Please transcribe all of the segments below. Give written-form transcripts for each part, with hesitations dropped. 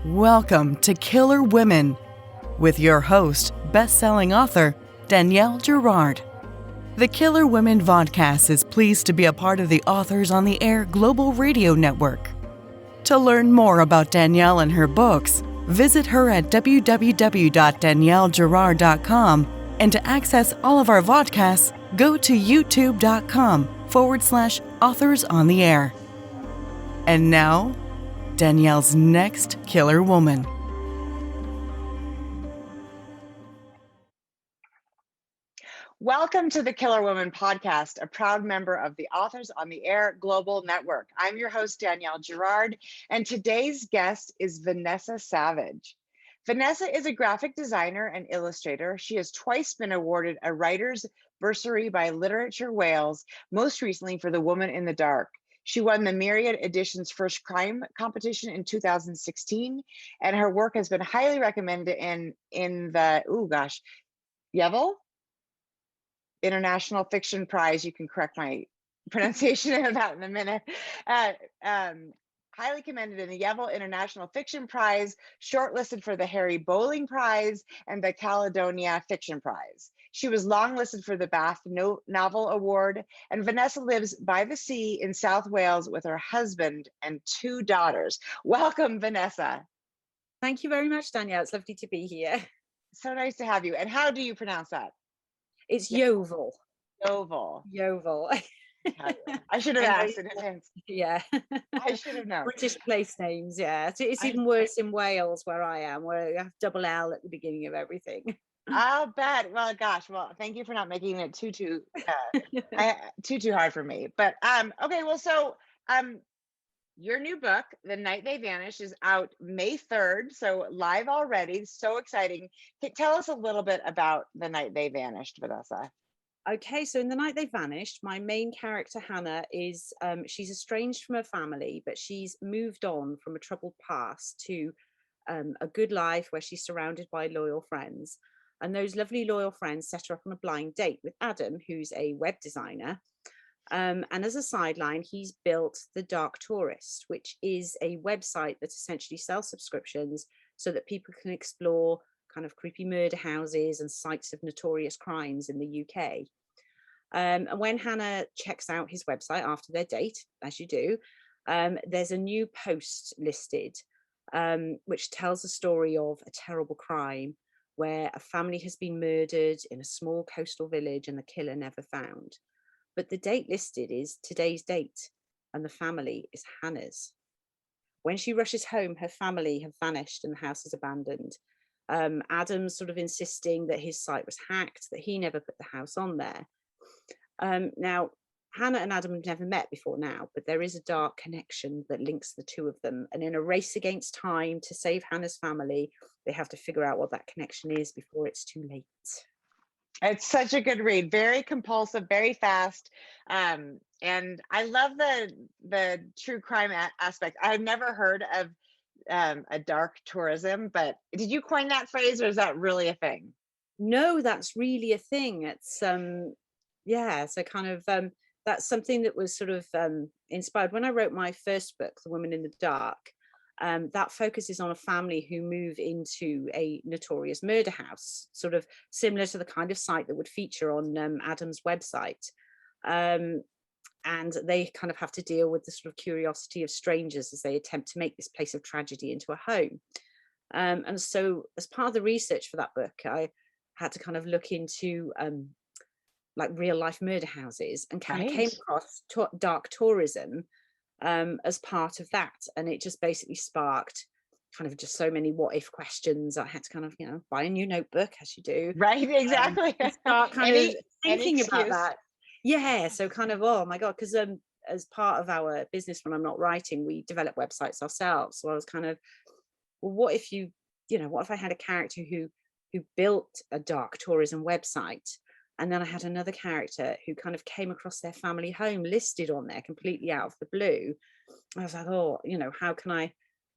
Welcome to Killer Women with your host, best-selling author Danielle Girard. The Killer Women vodcast is pleased to be a part of the Authors on the Air Global Radio Network. To learn more about Danielle and her books, visit her at www.daniellegirard.com, and to access all of our vodcasts, go to youtube.com/Authors on the Air. And now, Danielle's next killer woman. Welcome to the Killer Woman podcast, a proud member of the Authors on the Air Global Network. I'm your host, Danielle Girard, and today's guest is Vanessa Savage. Vanessa is a graphic designer and illustrator. She has twice been awarded a Writers Bursary by Literature Wales, most recently for The Woman in the Dark. She won the Myriad Editions First Crime competition in 2016, and her work has been highly recommended in the, Yeovil International Fiction Prize. You can correct my pronunciation of that in a minute. Highly commended in the Yeovil International Fiction Prize, shortlisted for the Harry Bowling Prize and the Caledonia Fiction Prize. She was longlisted for the Bath Novel Award, and Vanessa lives by the sea in South Wales with her husband and 2 daughters. Welcome, Vanessa. Thank you very much, Danielle. It's lovely to be here. So nice to have you. And how do you pronounce that? It's Yeovil. Yeovil. Yeovil. I should have asked in advance. Yeah. I should have known. British place names, yeah. It's even worse in Wales, where I am, where you have double L at the beginning of everything. I'll bet. Well, gosh. Well, thank you for not making it too hard for me. But okay. Well, so your new book, The Night They Vanished, is out May 3rd, so live already. So exciting. Tell us a little bit about The Night They Vanished, Vanessa. Okay, so in The Night They Vanished, my main character, Hannah, is she's estranged from her family, but she's moved on from a troubled past to a good life where she's surrounded by loyal friends. And those lovely loyal friends set her up on a blind date with Adam, who's a web designer. And as a sideline, he's built The Dark Tourist, which is a website that essentially sells subscriptions so that people can explore kind of creepy murder houses and sites of notorious crimes in the UK. And when Hannah checks out his website after their date, as you do, there's a new post listed, which tells the story of a terrible crime where a family has been murdered in a small coastal village and the killer never found. But the date listed is today's date, and the family is Hannah's. When she rushes home, her family have vanished and the house is abandoned. Adam's sort of insisting that his site was hacked, that he never put the house on there. Now, Hannah and Adam have never met before now, but there is a dark connection that links the two of them. And in a race against time to save Hannah's family, they have to figure out what that connection is before it's too late. It's such a good read, very compulsive, very fast. And I love the true crime aspect. I've never heard of a dark tourism, but did you coin that phrase, or is that really a thing? No, that's really a thing. It's so kind of that's something that was sort of inspired when I wrote my first book, The Woman in the Dark. That focuses on a family who move into a notorious murder house, sort of similar to the kind of site that would feature on Adam's website. And they kind of have to deal with the sort of curiosity of strangers as they attempt to make this place of tragedy into a home. And so as part of the research for that book, I had to kind of look into like real life murder houses and kind of came across dark tourism as part of that. And it just basically sparked kind of just so many what if questions. I had to kind of, buy a new notebook, as you do. Right, exactly. Start kind of thinking about that. Yeah, so kind of, oh my God, because as part of our business, when I'm not writing, we develop websites ourselves. So I was kind of, well, what if what if I had a character who built a dark tourism website? And then I had another character who kind of came across their family home listed on there completely out of the blue. I was like, oh, how can I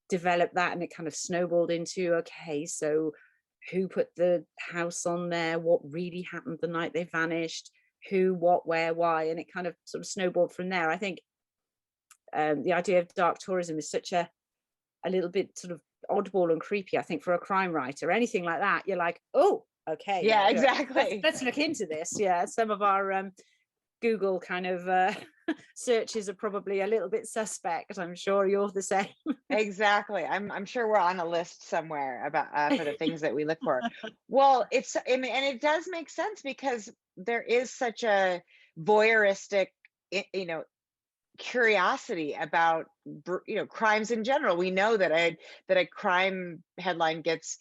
develop that? And it kind of snowballed into, okay, so who put the house on there? What really happened the night they vanished? Who, what, where, why? And it kind of sort of snowballed from there. I think the idea of dark tourism is such a little bit sort of oddball and creepy, I think, for a crime writer. Anything like that, you're like, oh, okay, Yeah, you know, exactly. let's look into this. Yeah, some of our Google kind of searches are probably a little bit suspect. I'm sure you're the same. Exactly. I'm sure we're on a list somewhere about for the things that we look for. Well, I mean, and it does make sense because there is such a voyeuristic, you know, curiosity about crimes in general. We know that a crime headline gets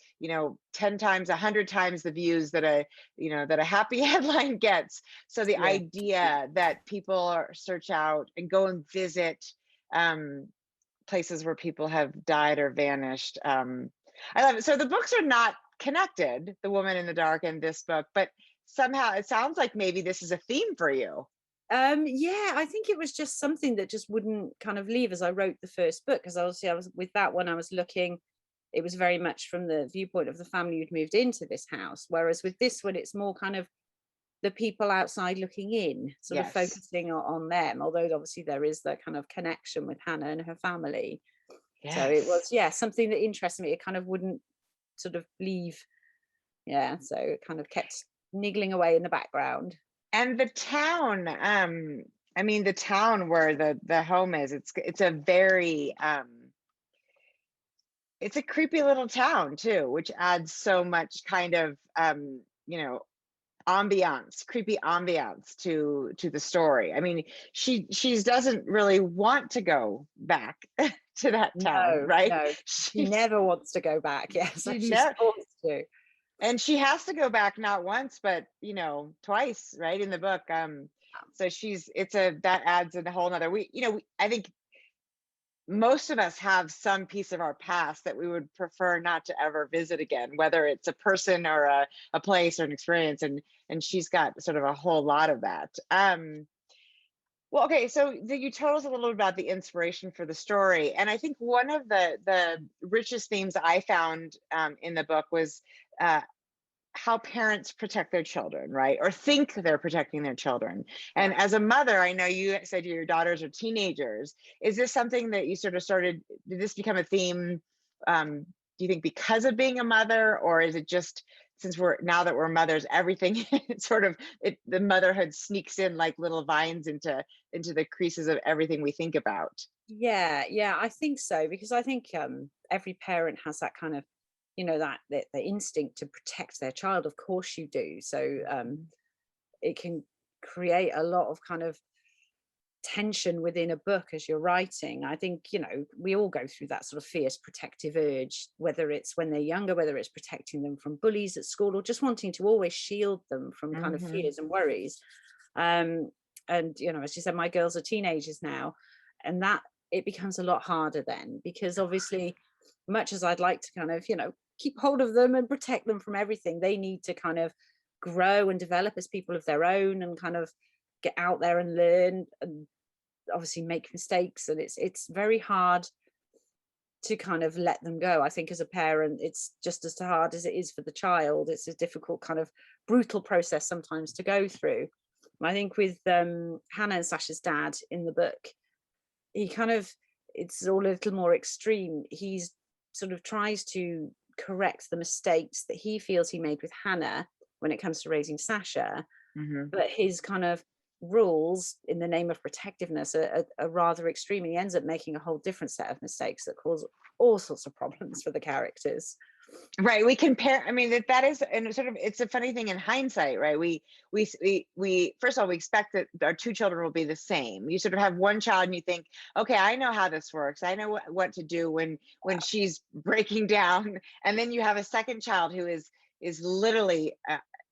10 times, 100 times the views that a happy headline gets. So the Yeah. idea that people search out and go and visit places where people have died or vanished, I love it. So the books are not connected, The Woman in the Dark and this book, but somehow it sounds like maybe this is a theme for you. Yeah, I think it was just something that just wouldn't kind of leave as I wrote the first book, because obviously I was with that one, I was looking, it was very much from the viewpoint of the family who'd moved into this house. Whereas with this one, it's more kind of the people outside looking in, sort of Yes. focusing on them, although obviously there is that kind of connection with Hannah and her family. Yes. So it was, yeah, something that interested me. It kind of wouldn't sort of leave. Yeah, so it kind of kept niggling away in the background. And the town, I mean, the town where the home is, it's a very it's a creepy little town too, which adds so much kind of ambiance, creepy ambiance to the story. I mean, she doesn't really want to go back to that town, right? No, she never wants to go back. Yes, she she's never forced to. and she has to go back not once but twice, right, in the book. So that adds a whole nother, I think most of us have some piece of our past that we would prefer not to ever visit again, whether it's a person or a place or an experience, and she's got sort of a whole lot of that. Well, okay, so you told us a little bit about the inspiration for the story, and I think one of the richest themes I found in the book was how parents protect their children, right? Or think they're protecting their children. And as a mother, I know you said your daughters are teenagers. Is this something that you sort of started, did this become a theme, do you think because of being a mother, or is it just since now that we're mothers, everything the motherhood sneaks in like little vines into the creases of everything we think about? Yeah, I think so, because I think every parent has that kind of, that the instinct to protect their child. Of course you do. So it can create a lot of kind of tension within a book as you're writing. I think, we all go through that sort of fierce protective urge, whether it's when they're younger, whether it's protecting them from bullies at school, or just wanting to always shield them from kind of fears and worries. And as you said, my girls are teenagers now, and that it becomes a lot harder then, because obviously, much as I'd like to kind of keep hold of them and protect them from everything, they need to kind of grow and develop as people of their own, and kind of get out there and learn, and obviously make mistakes. And it's very hard to kind of let them go. I think as a parent, it's just as hard as it is for the child. It's a difficult kind of brutal process sometimes to go through. And I think with Hannah and Sasha's dad in the book, he kind of, it's all a little more extreme. He's sort of tries to correct the mistakes that he feels he made with Hannah when it comes to raising Sasha, but his kind of rules in the name of protectiveness are rather extreme, and he ends up making a whole different set of mistakes that cause all sorts of problems for the characters. Right. We compare, I mean, that is, and sort of, it's a funny thing in hindsight, right? We first of all, we expect that our two children will be the same. You sort of have one child and you think, okay, I know how this works. I know what to do when she's breaking down. And then you have a second child who is literally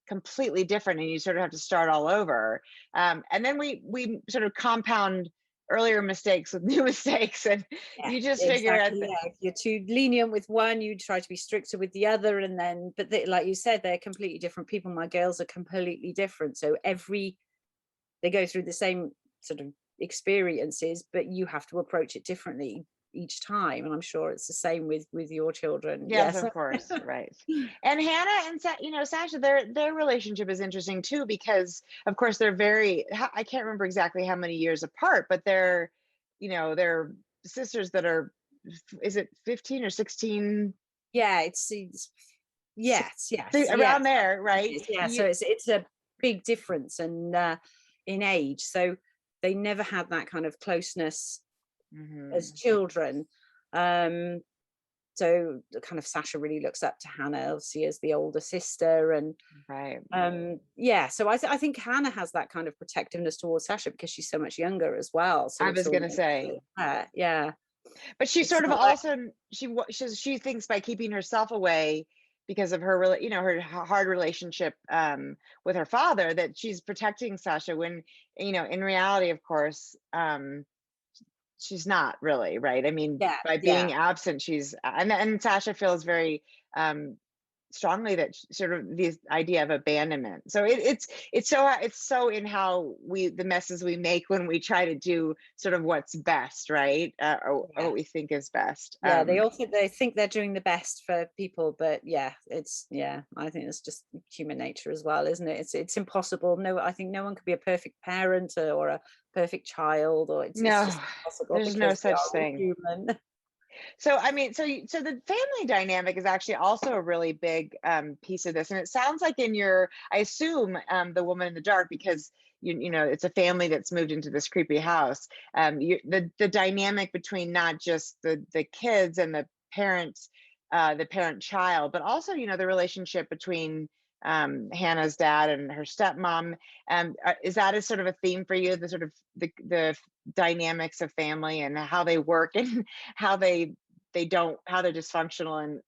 completely different, and you sort of have to start all over. And then we sort of compound earlier mistakes with new mistakes, and you just figure out that if you're too lenient with one, you try to be stricter with the other, and then like you said, they're completely different people. My girls are completely different, so they go through the same sort of experiences, but you have to approach it differently each time, and I'm sure it's the same with your children. Yes, of course. Right. And Hannah and Sasha, their relationship is interesting too, because of course they're I can't remember exactly how many years apart, but they're sisters that are is it 15 or 16? Yeah, it's yes, Around there, right? yeah. So it's a big difference and in age. So they never had that kind of closeness as children. So the kind of Sasha really looks up to Hannah, obviously, as the older sister, and Right. yeah. So I think Hannah has that kind of protectiveness towards Sasha because she's so much younger as well. So I it's was all gonna say, yeah. but she It's sort of not like also she thinks by keeping herself away because of her her hard relationship with her father, that she's protecting Sasha, when in reality, of course, she's not really, right? I mean, yeah, by yeah. being absent, she's and Sasha feels very strongly that sort of this idea of abandonment. So it's so in how the messes we make when we try to do sort of what's best, right? Or Yeah. what we think is best. Yeah, they think they're doing the best for people, but yeah, I think it's just human nature as well, isn't it? It's impossible. No, I think no one could be a perfect parent or a perfect child, or it's No, just impossible there's no because we such are all thing. human. So I mean, so the family dynamic is actually also a really big piece of this, and it sounds like I assume, the Woman in the Dark, because it's a family that's moved into this creepy house. The dynamic between not just the kids and the parents, the parent child, but also the relationship between Hannah's dad and her stepmom. Is that a sort of a theme for you? The sort of the dynamics of family and how they work and how they're dysfunctional, and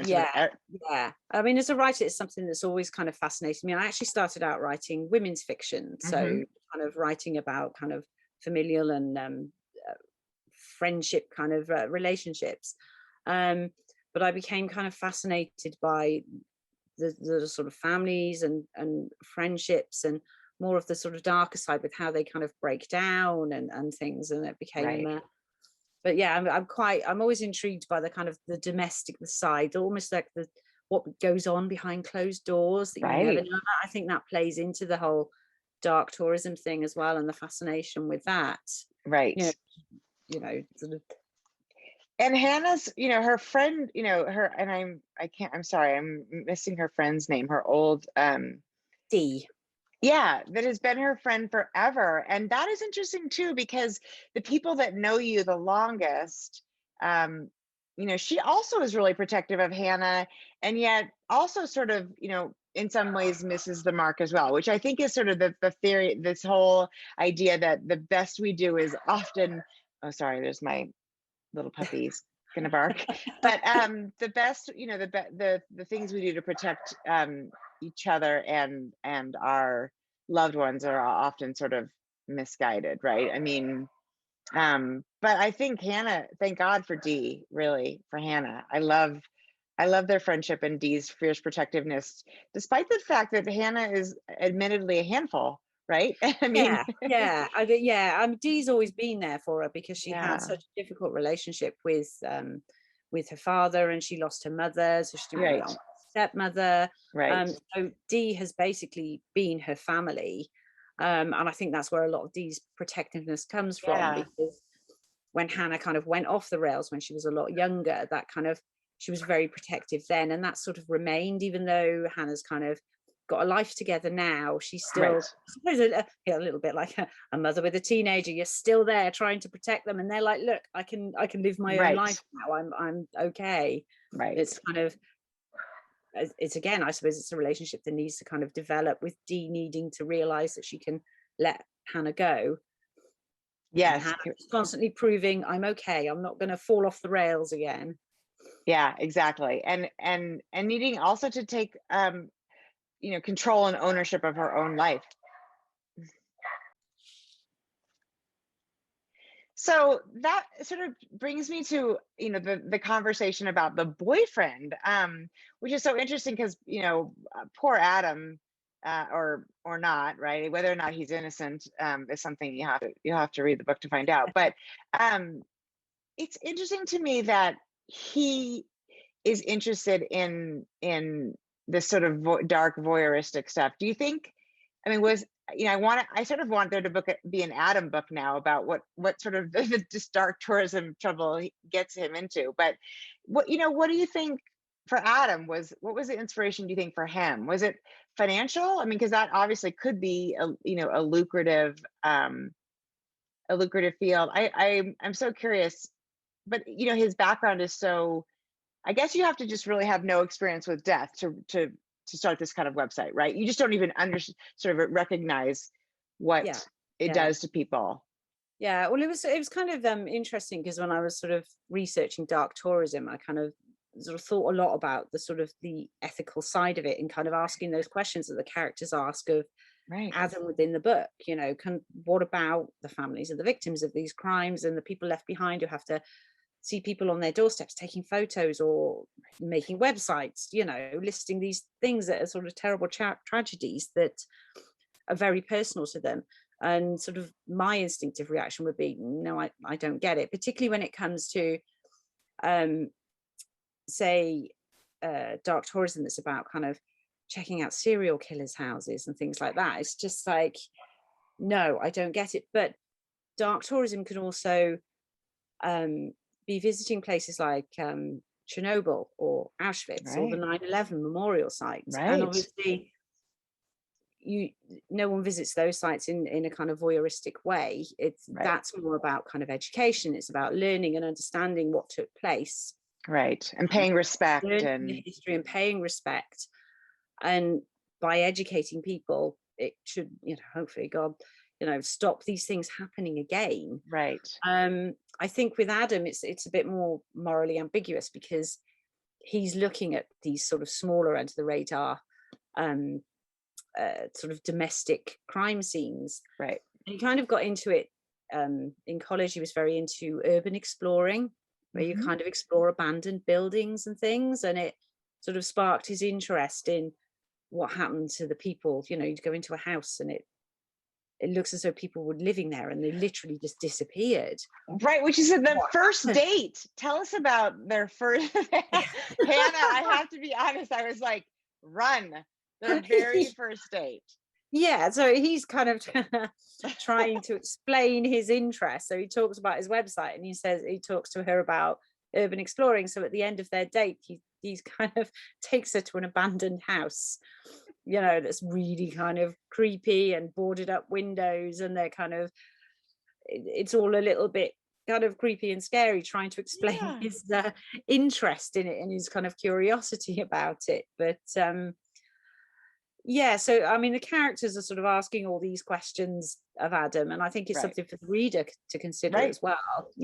sort Yeah, of yeah. I mean, as a writer, it's something that's always kind of fascinated me. I actually started out writing women's fiction, so hmm kind of writing about kind of familial and friendship kind of relationships. Um, but I became kind of fascinated by the sort of families and friendships and more of the sort of darker side with how they kind of break down and things, and it became right, but yeah, I'm always intrigued by the kind of the domestic side, almost like the what goes on behind closed doors that you never right, know about. I think that plays into the whole dark tourism thing as well, and the fascination with that. right. you know Sort of And Hannah's, her friend, her, and I'm sorry, I'm missing her friend's name, her old D. yeah, that has been her friend forever. And that is interesting too, because the people that know you the longest, um, she also is really protective of Hannah, and yet also sort of, in some ways misses the mark as well, which I think is sort of the theory, this whole idea that the best we do is often, oh, sorry, there's my little puppy's gonna bark. But the best, the things we do to protect each other and our loved ones are often sort of misguided, right? I mean, but I think Hannah, thank God for Dee, really, for Hannah. I love their friendship and Dee's fierce protectiveness, despite the fact that Hannah is admittedly a handful, right? I mean, Yeah, yeah. Dee's always been there for her because she had yeah, such a difficult relationship with her father, and she lost her mother, so she didn't really right, get on with her stepmother. right, So Dee has basically been her family, and I think that's where a lot of Dee's protectiveness comes from, yeah, because when Hannah kind of went off the rails when she was a lot younger, that kind of she was very protective then, and that sort of remained, even though Hannah's kind of got a life together now. She's still, right, I suppose, a little bit like a mother with a teenager. You're still there trying to protect them, and they're like, "Look, I can live my own right, life now. I'm okay." right. It's kind of it's again, I suppose, it's a relationship that needs to kind of develop, with Dee needing to realize that she can let Hannah go, and Yes. Hannah is constantly proving, "I'm okay. I'm not going to fall off the rails again." Yeah, exactly. And needing also to take control and ownership of her own life. So that sort of brings me to the conversation about the boyfriend, which is so interesting because poor Adam, or not, right? Whether or not he's innocent is something you have to read the book to find out. But um, it's interesting to me that he is interested in this sort of dark voyeuristic stuff. Do you think? I mean, I sort of want there to be an Adam book now about what sort of this dark tourism trouble he gets him into. But what do you think for Adam what was the inspiration, do you think, for him? Was it financial? I mean, because that obviously could be a lucrative field. I'm so curious, but his background is so, I guess you have to just really have no experience with death to start this kind of website, right? You just don't even sort of recognize what it does to people. Yeah, well, it was kind of interesting, because when I was sort of researching dark tourism, I kind of sort of thought a lot about the sort of the ethical side of it, and kind of asking those questions that the characters ask of Adam within the book. What about the families of the victims of these crimes and the people left behind who have to see people on their doorsteps taking photos or making websites, listing these things that are sort of terrible tragedies that are very personal to them. And sort of my instinctive reaction would be, no, I don't get it, particularly when it comes to say dark tourism that's about kind of checking out serial killers' houses and things like that. It's just like, no, I don't get it. But dark tourism can also be visiting places like Chernobyl or Auschwitz or the 9/11 memorial sites. And obviously no one visits those sites in a kind of voyeuristic way. That's more about kind of education. It's about learning and understanding what took place. Right. And paying respect, and the history, and paying respect. And by educating people, it should, hopefully, God, stop these things happening again. Right. I think with Adam, it's a bit more morally ambiguous, because he's looking at these sort of smaller end of the radar sort of domestic crime scenes. Right. And he kind of got into it in college. He was very into urban exploring, where you kind of explore abandoned buildings and things, and it sort of sparked his interest in what happened to the people. You'd go into a house and it looks as though people were living there and they literally just disappeared. Right, which is the first date. Tell us about their first Hannah, I have to be honest, I was like, run, their very first date. Yeah, so he's kind of trying to explain his interest. So he talks about his website, and he talks to her about urban exploring. So at the end of their date, he's kind of takes her to an abandoned house, that's really kind of creepy and boarded up windows, and they're kind of, it's all a little bit kind of creepy and scary, trying to explain his interest in it and his kind of curiosity about it. But so I mean, the characters are sort of asking all these questions of Adam, and I think it's something for the reader to consider as well.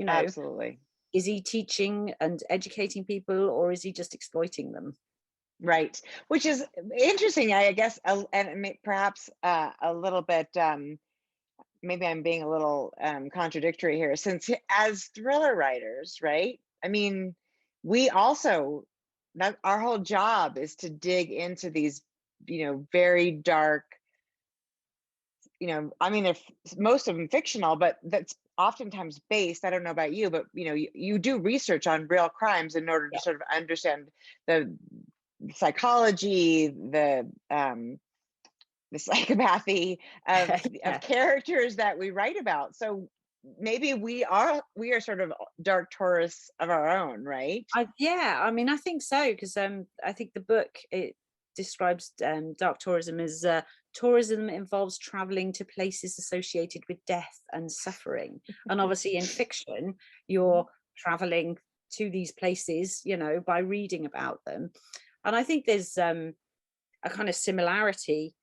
Absolutely. Is he teaching and educating people, or is he just exploiting them? Right, which is interesting, I guess, and perhaps a little bit, maybe I'm being a little contradictory here, since as thriller writers, right? I mean, we also, that our whole job is to dig into these, very dark, I mean, if most of them fictional, but that's oftentimes based, I don't know about you, but you do research on real crimes in order to sort of understand the psychology, the psychopathy of characters that we write about. So maybe we are sort of dark tourists of our own, right? I mean, I think so, because I think the book, it describes dark tourism as tourism that involves traveling to places associated with death and suffering. And obviously in fiction, you're traveling to these places, by reading about them. And I think there's a kind of similarity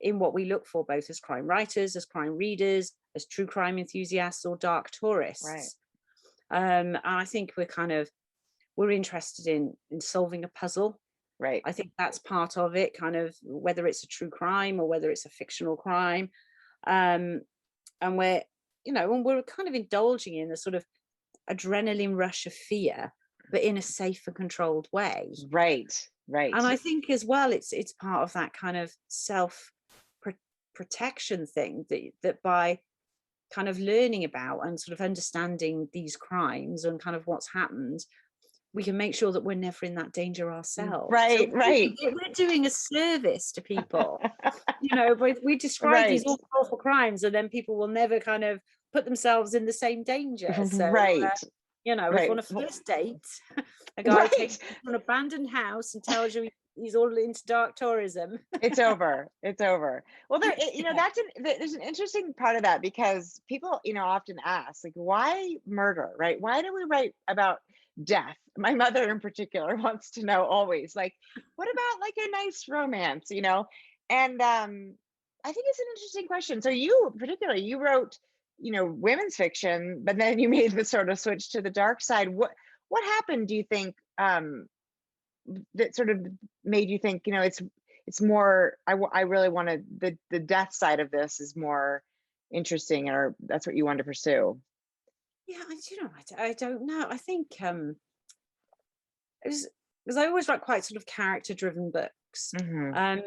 in what we look for, both as crime writers, as crime readers, as true crime enthusiasts, or dark tourists. Right. And I think we're interested in solving a puzzle. Right. I think that's part of it, kind of, whether it's a true crime or whether it's a fictional crime. And we're kind of indulging in a sort of adrenaline rush of fear, but in a safe and controlled way. Right. And I think as well, it's part of that kind of self protection thing that by kind of learning about and sort of understanding these crimes and kind of what's happened, we can make sure that we're never in that danger ourselves. Right. So we're doing a service to people but we describe these Right. awful crimes, and then people will never kind of put themselves in the same danger. So, Right. if on a Well, first date, a guy takes right. you to an abandoned house and tells you he's all into dark tourism. It's over. It's over. Well, Yeah. there's an interesting part of that because people, often ask, like, why murder, right? Why do we write about death? My mother in particular wants to know always, like, what about like a nice romance, And I think it's an interesting question. So you particularly, you wrote, women's fiction, but then you made the sort of switch to the dark side. What happened, do you think, that sort of made you think, it's more, I really wanted the death side of this is more interesting, or that's what you wanted to pursue? Yeah, I don't know. I think it was because I always write quite sort of character driven books. Hmm. Um,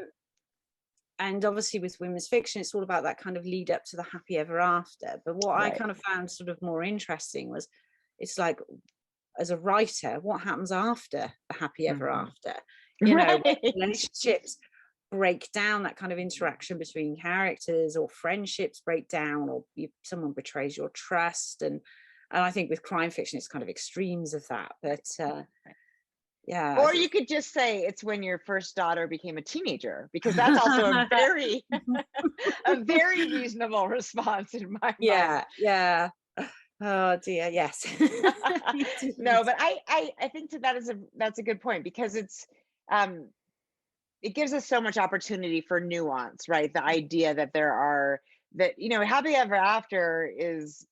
and obviously with women's fiction, it's all about that kind of lead up to the happy ever after. But what I Right. kind of found sort of more interesting was it's like, as a writer, what happens after the happy ever Hmm. after? When Right. relationships break down, that kind of interaction between characters, or friendships break down, or someone betrays your trust. And I think with crime fiction, it's kind of extremes of that. But yeah, Or you could just say it's when your first daughter became a teenager, because that's also a very a very reasonable response in my mind. yeah, yeah. Oh dear, yes. No, Indeed. but I think that's a good point, because um it gives us so much opportunity for nuance, right? The idea that there are, that, happy ever after is,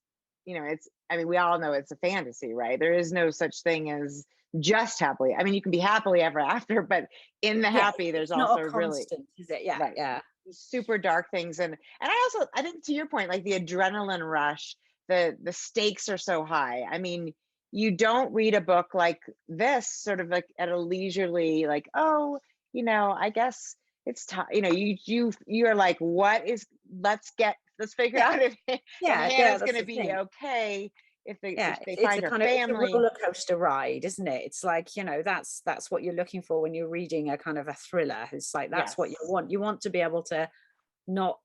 it's, I mean, we all know it's a fantasy, right? There is no such thing as just happily. I mean, you can be happily ever after, but in the Yes, happy, there's it's not also a really, constant, is it? Yeah, right, yeah. super dark things. And I think, to your point, like the adrenaline rush, the stakes are so high. I mean, you don't read a book like this sort of like at a leisurely, like, oh, I guess it's time, you're like, let's figure Yeah, out if yeah, yeah, Hannah's going that's to the be thing. okay, Yeah, if they it's find a her kind of, it's a family. roller coaster ride, isn't it? It's like, that's what you're looking for when you're reading a kind of a thriller. It's like that's what you Yes. want. You want to be able to not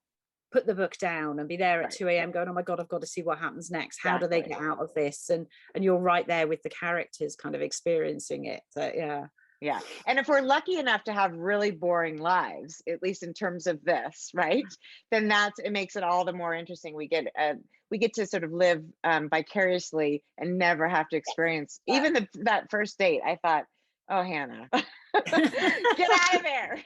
put the book down and be there at Right. 2 a.m. going, oh my God, I've got to see what happens next. How do they Exactly. get out of this? And you're right there with the characters kind of experiencing it. So yeah. Yeah. And if we're lucky enough to have really boring lives, at least in terms of this, right? Then it makes it all the more interesting. We get to sort of live vicariously and never have to experience Yeah. even that first date. I thought, oh, Hannah, get out of there.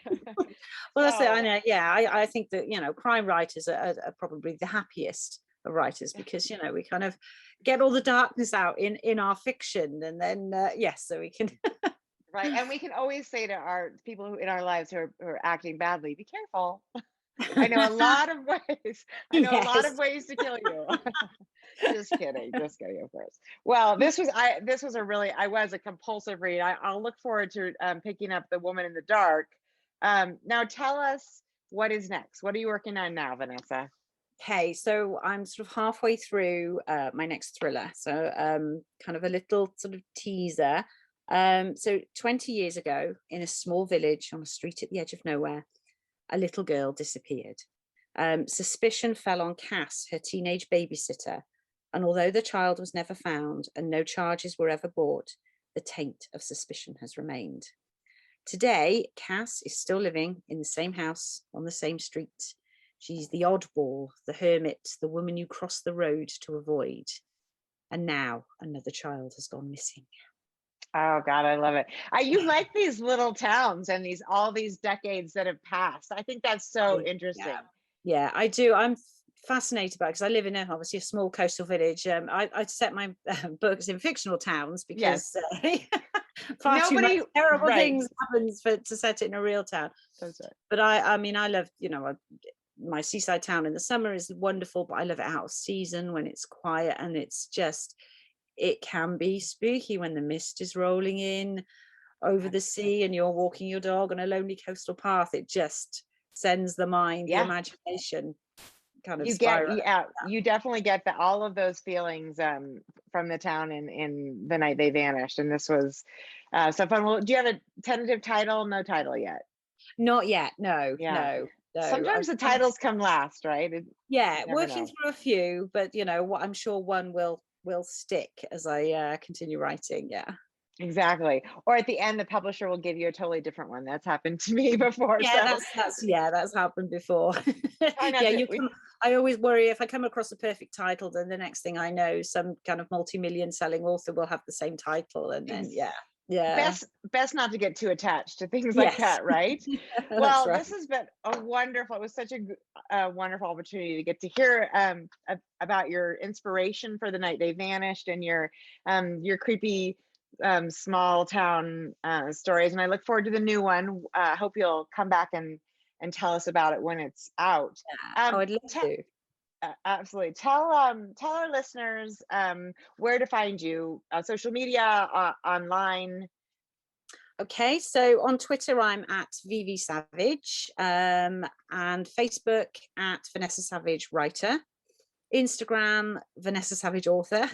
Well, that's it. I So know. Yeah, I think that crime writers are probably the happiest of writers, because we kind of get all the darkness out in our fiction, and then yes, so we can. right. And we can always say to our people in our lives who are acting badly, be careful. I know a lot of ways. I know a lot of Yes. ways to kill you. Just kidding, just kidding, of course. Well, this was a really, I was a compulsive read. I'll look forward to picking up The Woman in the Dark. Now tell us, what is next? What are you working on now, Vanessa? Okay, so I'm sort of halfway through my next thriller. So kind of a little sort of teaser. So 20 years ago, in a small village on a street at the edge of nowhere, a little girl disappeared. Suspicion fell on Cass, her teenage babysitter, and although the child was never found and no charges were ever brought, the taint of suspicion has remained. Today, Cass is still living in the same house on the same street. She's the oddball, the hermit, the woman you cross the road to avoid. And now another child has gone missing. Oh God, I love it. You like these little towns and all these decades that have passed. I think that's so interesting. Yeah, yeah, I do. I'm fascinated by it because I live in obviously a small coastal village. I set my books in fictional towns because Yes. far too much Nobody, terrible right. things happens to set it in a real town. That's right. But I mean, I love, my seaside town in the summer is wonderful, but I love it out of season when it's quiet, and it can be spooky when the mist is rolling in over the sea and you're walking your dog on a lonely coastal path. It just sends the mind, the Yeah. imagination kind of You spiral. you definitely get all of those feelings from the town in The Night They Vanished. And this was so fun. Well, do you have a tentative title? No title yet. Not yet, no, Yeah. no. So sometimes the titles come last, right? yeah, You never working know. through a few, but what I'm sure one will stick as I continue writing. Yeah. Exactly. Or at the end, the publisher will give you a totally different one. That's happened to me before. Yeah, So that's happened before. try not Yeah, to. I always worry if I come across a perfect title, then the next thing I know, some kind of multi-million selling author will have the same title, and then yeah, Best not to get too attached to things like yes, that, right? that's Well, right. this has been it was such a wonderful opportunity to get to hear about your inspiration for The Night They Vanished and your creepy small town stories. And I look forward to the new one. Hope you'll come back and tell us about it when it's out. Oh, Um, I'd love to. Absolutely. Tell our listeners where to find you, social media, online. Okay, so on Twitter, I'm at VV Savage, and Facebook at Vanessa Savage Writer, Instagram, Vanessa Savage Author.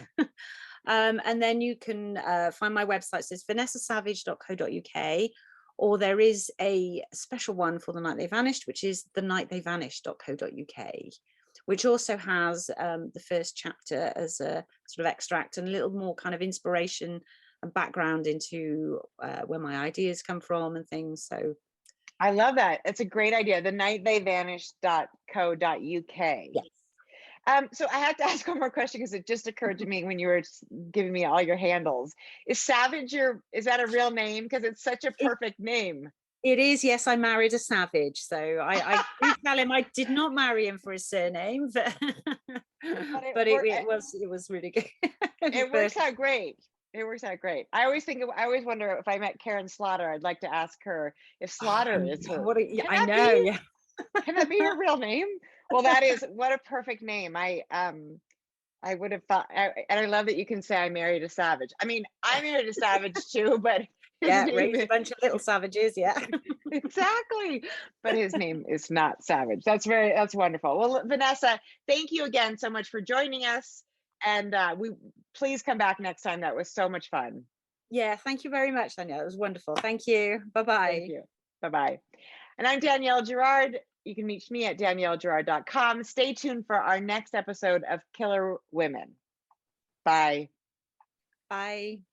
And then you can find my website, so it's vanessasavage.co.uk, or there is a special one for The Night They Vanished, which is thenighttheyvanished.co.uk, which also has the first chapter as a sort of extract and a little more kind of inspiration and background into where my ideas come from and things. So I love that. It's a great idea. Thenighttheyvanished.co.uk. yes. So I have to ask one more question because it just occurred to me when you were giving me all your handles. Is Savage is that a real name? Because it's such a perfect name. It is, yes. I married a savage, so I do tell him I did not marry him for his surname, but but it was really good. It works out great. It works out great. I always wonder if I met Karen Slaughter, I'd like to ask her if Slaughter is her. I know, yeah. Can that be her real name? Well, that is what a perfect name. I would have thought, and I love that you can say I married a savage. I mean, I married a savage too, but his name raised is a bunch of little savages, yeah. exactly. But his name is not Savage. That's wonderful. Well, Vanessa, thank you again so much for joining us, and please come back next time. That was so much fun. Yeah, thank you very much, Danielle. It was wonderful. Thank you. Bye-bye. Thank you. Bye-bye. And I'm Danielle Girard. You can reach me at daniellegirard.com. Stay tuned for our next episode of Killer Women. Bye. Bye.